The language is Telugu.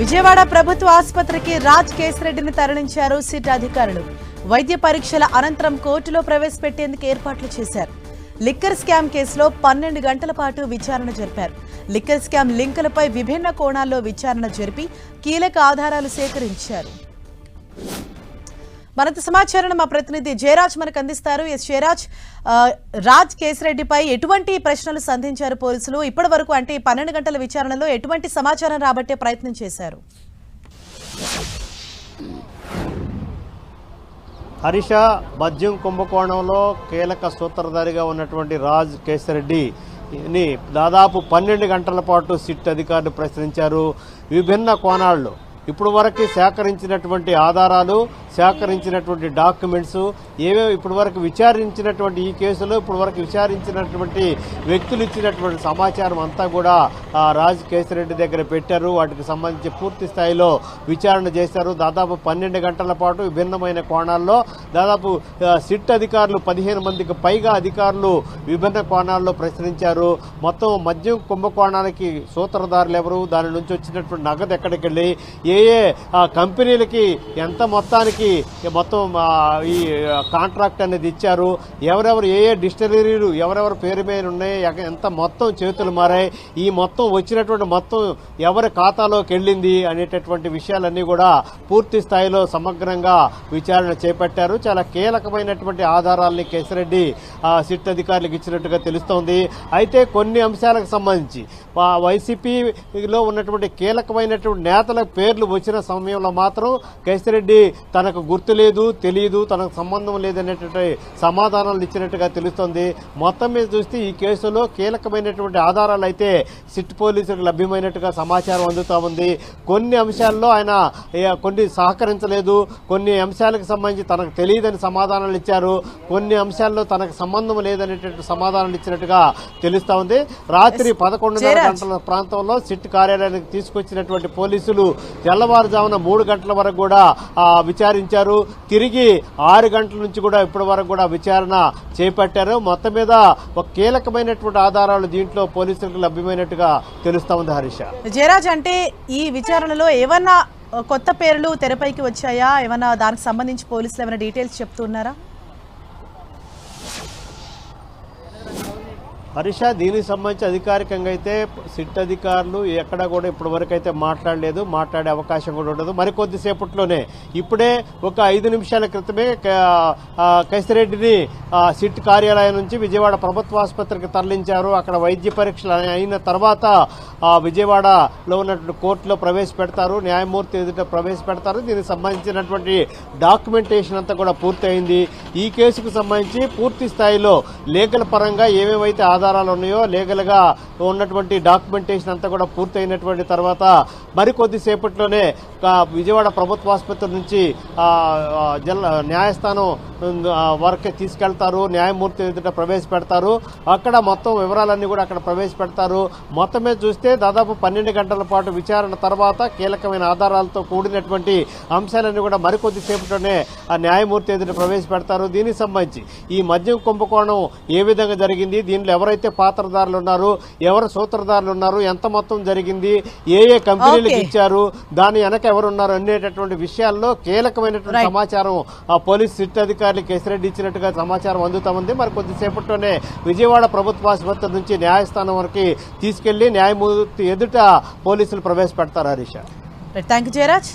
విజయవాడ ప్రభుత్వ ఆసుపత్రికి రాజ్ కేశిరెడ్డిని తరలించారు సిట్ అధికారులు. వైద్య పరీక్షల అనంతరం కోర్టులో ప్రవేశపెట్టేందుకు ఏర్పాట్లు చేశారు. లిక్కర్ స్కామ్ కేసులో 12 గంటల పాటు విచారణ జరిపారు. లిక్కర్ స్కామ్ లింకులపై విభిన్న కోణాల్లో విచారణ జరిపి కీలక ఆధారాలు సేకరించారు. మరింత సమాచారం మా ప్రతినిధి జయరాజ్ మనకు అందిస్తారు. జయరాజ్, రాజ్ కేశిరెడ్డిపై ఎటువంటి ప్రశ్నలు సంధించారు పోలీసులు? ఇప్పటి వరకు అంటే 12 గంటల విచారణలో ఎటువంటి సమాచారం రాబట్టే ప్రయత్నం చేశారు? హరీష, మద్యం కుంభకోణంలో కీలక సూత్రధారిగా ఉన్నటువంటి రాజ్ కేశిరెడ్డి దాదాపు 12 గంటల పాటు సిట్ అధికారులు ప్రశ్నించారు. విభిన్న కోణాల్లో ఇప్పుడు వరకు సేకరించినటువంటి ఆధారాలు, సేకరించినటువంటి డాక్యుమెంట్స్, ఏవేవి ఇప్పటి వరకు విచారించినటువంటి ఈ కేసులో ఇప్పటి వరకు విచారించినటువంటి వ్యక్తులు ఇచ్చినటువంటి సమాచారం అంతా కూడా రాజ్ కేశిరెడ్డి దగ్గర పెట్టారు. వాటికి సంబంధించి పూర్తి స్థాయిలో విచారణ చేశారు. దాదాపు 12 గంటల పాటు విభిన్నమైన కోణాల్లో దాదాపు సిట్ అధికారులు 15 మందికి పైగా అధికారులు విభిన్న కోణాల్లో ప్రశ్నించారు. మొత్తం మద్యం కుంభకోణానికి సూత్రధారులు ఎవరు, దాని నుంచి వచ్చినటువంటి నగదు ఎక్కడికి వెళ్ళి, ఏ కంపెనీలకి ఎంత మొత్తానికి మొత్తం ఈ కాంట్రాక్ట్ అనేది ఇచ్చారు, ఎవరెవరు ఏ డిస్టిలరీలు ఎవరెవరి పేరు మీద ఉన్నాయి, ఎంత మొత్తం చేతులు మారాయి, ఈ మొత్తం వచ్చినటువంటి మొత్తం ఎవరి ఖాతాలోకి వెళ్ళింది అనేటటువంటి విషయాలన్నీ కూడా పూర్తి స్థాయిలో సమగ్రంగా విచారణ చేపట్టారు. చాలా కీలకమైనటువంటి ఆధారాలని కేశిరెడ్డి సిట్ అధికారులకు ఇచ్చినట్టుగా తెలుస్తోంది. అయితే కొన్ని అంశాలకు సంబంధించి వైసీపీలో ఉన్నటువంటి కీలకమైనటువంటి నేతల పేర్లు వచ్చిన సమయంలో మాత్రం కేశిరెడ్డి తనకు గుర్తు లేదు, తెలియదు, తనకు సంబంధం లేదనేటువంటి సమాధానాలు ఇచ్చినట్టుగా తెలుస్తోంది. మొత్తం మీద చూస్తే ఈ కేసులో కీలకమైనటువంటి ఆధారాలు అయితే సిట్ పోలీసులకు లభ్యమైనట్టుగా సమాచారం అందుతా ఉంది. కొన్ని అంశాల్లో ఆయన కొన్ని సహకరించలేదు, కొన్ని అంశాలకు సంబంధించి తనకు తెలియదని సమాధానాలు ఇచ్చారు, కొన్ని అంశాల్లో తనకు సంబంధం లేదనేటువంటి సమాధానాలు ఇచ్చినట్టుగా తెలుస్తా ఉంది. రాత్రి 11:30 గంటల ప్రాంతంలో సిట్ కార్యాలయానికి తీసుకొచ్చినటువంటి పోలీసులు తెల్లవారుజామున 3 గంటల వరకు కూడా విచారించారు. తిరిగి 6 గంటల నుంచి కూడా ఇప్పటి వరకు కూడా విచారణ చేపట్టారు. మొత్తం మీద ఒక కీలకమైనటువంటి ఆధారాలు దీంట్లో పోలీసులకు లభ్యమైనట్టుగా తెలుస్తా ఉంది. హరీష, జయరాజ్, అంటే ఈ విచారణలో ఏమన్నా కొత్త పేర్లు తెరపైకి వచ్చాయా? ఏమన్నా దానికి సంబంధించి పోలీసులు ఏమైనా డీటెయిల్స్ చెప్తున్నారా? హరీష, దీనికి సంబంధించి అధికారికంగా అయితే సిట్ అధికారులు ఎక్కడా కూడా ఇప్పటి వరకు అయితే మాట్లాడలేదు, మాట్లాడే అవకాశం కూడా ఉండదు. మరికొద్దిసేపట్లోనే ఇప్పుడే ఒక 5 నిమిషాల క్రితమే కేశిరెడ్డిని సిట్ కార్యాలయం నుంచి విజయవాడ ప్రభుత్వ ఆసుపత్రికి తరలించారు. అక్కడ వైద్య పరీక్షలు అయిన తర్వాత విజయవాడలో ఉన్నటువంటి కోర్టులో ప్రవేశపెడతారు, న్యాయమూర్తి ఎదుట ప్రవేశపెడతారు. దీనికి సంబంధించినటువంటి డాక్యుమెంటేషన్ అంతా కూడా పూర్తయింది. ఈ కేసుకు సంబంధించి పూర్తి స్థాయిలో లీగల్ పరంగా ఏమేమైతే ఆధారాలు ఉన్నాయో, లీగల్ గా ఉన్నటువంటి డాక్యుమెంటేషన్ అంతా కూడా పూర్తయినటువంటి తర్వాత మరికొద్దిసేపట్లోనే విజయవాడ ప్రభుత్వ ఆసుపత్రి నుంచి న్యాయస్థానం వరకు తీసుకెళ్తారు, న్యాయమూర్తి ఎదుట ప్రవేశపెడతారు. అక్కడ మొత్తం వివరాలన్నీ కూడా అక్కడ ప్రవేశపెడతారు. మొత్తం మీద చూస్తే దాదాపు 12 గంటల పాటు విచారణ తర్వాత కీలకమైన ఆధారాలతో కూడినటువంటి అంశాలన్నీ కూడా మరికొద్దిసేపట్లోనే న్యాయమూర్తి ఎదుట ప్రవేశపెడతారు. దీనికి సంబంధించి ఈ మద్యం కుంభకోణం ఏ విధంగా జరిగింది, దీనిలో ఎవరైతే పాత్రధారులు ఉన్నారు, ఎవరు సూత్రధారులు ఉన్నారు, ఎంత మొత్తం జరిగింది, ఏ కంపెనీలకు ఇచ్చారు, దాని వెనక ఎవరున్నారు అనేటటువంటి విషయాల్లో కీలకమైనటువంటి సమాచారం పోలీస్ సిట్ అధికారులు కేశిరెడ్డి ఇచ్చినట్టుగా సమాచారం అందుతా ఉంది. మరి కొద్దిసేపట్లోనే విజయవాడ ప్రభుత్వ ఆసుపత్రి నుంచి న్యాయస్థానం వరకు తీసుకెళ్లి న్యాయమూర్తి ఎదుట పోలీసులు ప్రవేశపెడతారు. Harisha, thank you Jayaraj.